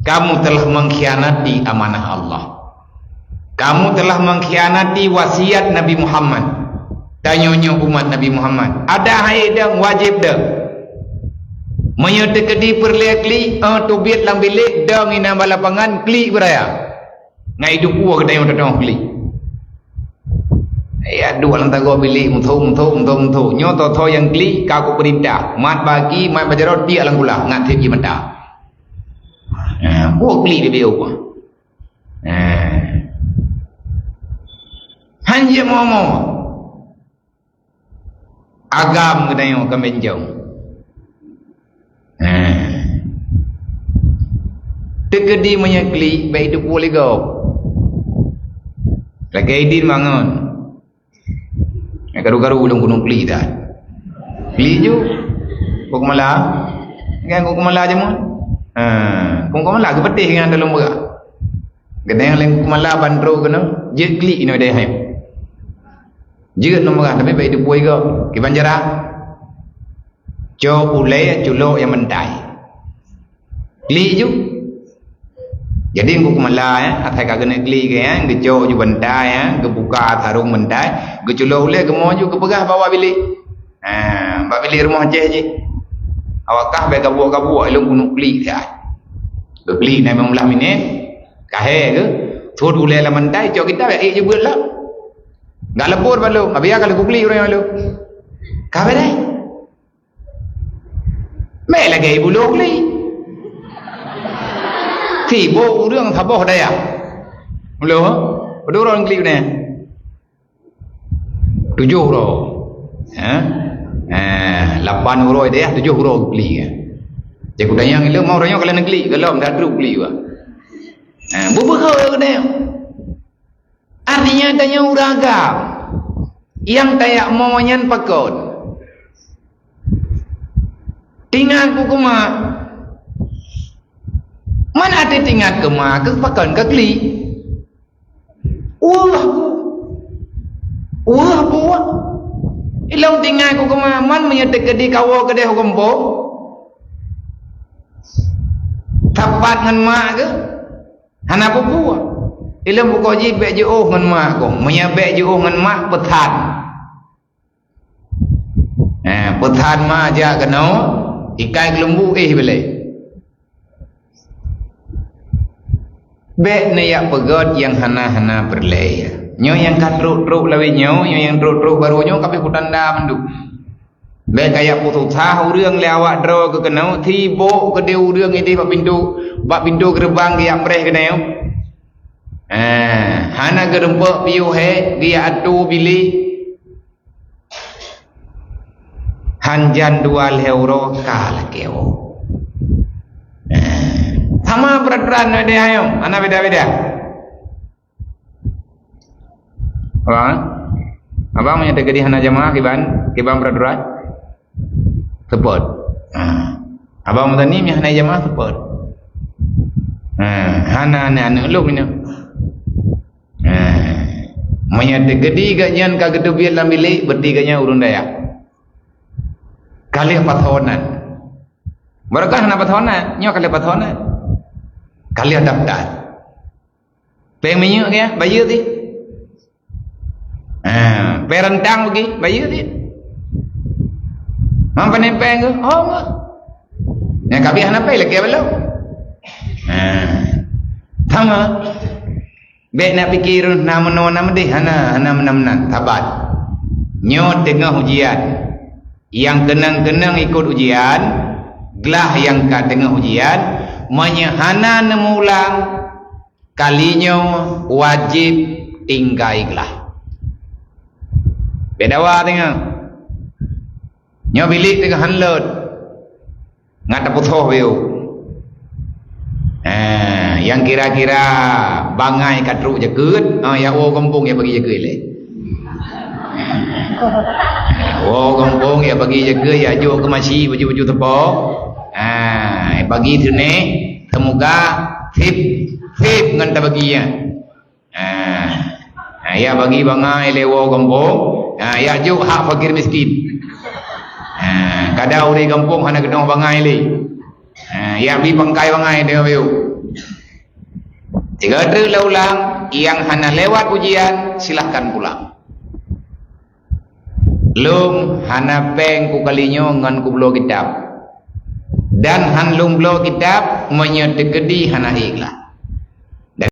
kamu telah mengkhianati amanah Allah. Kamu telah mengkhianati wasiat Nabi Muhammad. Tanyanya umat Nabi Muhammad. Ada hai dah wajib dah. Menyerta kedi perliak kli, tubit lang bilik, dah ngina balapangan, kli beraya. Ngai hidup gua kedai yang datang kli. Ya dua lang tago bilik, mutu. Nyoto to yang kli, kau perintah. Mat bagi, mat bajarot, dia lang gula, ngat tip mata. Buat kli di beo gua. Hanya momo agam kedai yang kemenjau. Tegedi menyekli baik itu boleh kau. Lagi idin bangun. Garu-garu ulung gunung kli dah. Kli ju. Kau malah. Kan kau malah je mon. Kau malah ke petih dengan dalam berak. Kedai yang lain kau malah bandro kena. Je kli ini ada yang. Jika nombor tapi baik itu boleh kau. Kiban jarak. Jo ulai julo yang mentai. Kli ju. Jadi aku kumala atai kagak negli ke yang gejo ju bentai gebuka tarung bentai gejulo ule gemoju kepegah bawa bilik bawa bilik rumah je awakah be kabu elung gunung kli dah kli nai memulah mine kahe ke thud ule la bentai jo kita be je buat lah enggak lebur balu abia kalau kli orang balu kabe dai me lagi bulu kli thì bộ đường thả bỏ đây à lừa đâu rồi clip này tôi vô rồi hả lập ban rồi đấy tôi vô rồi clip jadi aku tanya ngilu mau orangnya kalian negeri kalau enggak terus clip bubuh kau ini artinya tanya uragam yang tayak monyan pakon tinggal ku kuma mana ada tingkat kema ke pakan ke kli buat ilang tingkat ku kema man menyetek ke di kawo ke deh hukumpo tapat ngan mak ke hana apa buat ilang buko ji bek je ngan mak ku menyabek je ngan mak petan petan ma aja kena ikai kelembu belai Bek ni yak pegot yang hana-hana berlaya. Nyo yang katruk-truk lawi nyo yang truk-truk baru nyo kape kutanda mendu. Bek kayak putu tahuរឿងlewat dro ke kenau tibo ke deuរឿងini bak pintu gerbang dia preh ke neu. Hana gerembok piu he dia atu bili. Hanjan 2 euro kala keo. Sama peraturan ada ayam, anak beda-beda. Abang menyatakan di hana jamaah kiban peraturan support. Abang mutani mi hana jamaah support. Hana lu ni. Menyatakan di ganyan ka gedubian lambilik bertiganya urun daya. Kali pathonan. Barakah hana pathonan, nyo kali pathonan. Kalian daftar pengen minyak ya bayar ti perentang lagi bayar ti mampu nempel ke enggak yang kami anak apa lagi belum sama bek nak fikir nama deh hana menan tabat nyot tengah ujian yang kenang-kenang ikut ujian gelah yang kat tengah ujian menyehana nemulang kalinya wajib tinggaiklah bedawa dengan nyo bilik dengan hanlot ngata putoh beu yang kira-kira bangai katruk jekeut ya kampung ya bagi jekeut le kampung ya bagi jekeut ya jo ke masih baju-baju tepok bagi tu ni semoga tip ngan ta baginya ya bagi bangai lewo kampung ya jo hak fakir miskin kada uri kampung hana gedong bangai le Ya bi pangkai wangai dia view. Tiga ada ulang yang hana lewat ujian silahkan pulang. Lum hana peng ku kalinyo ngan ku blo kitab. Dan han lum blo kitab menyetekedi hana ikhlas.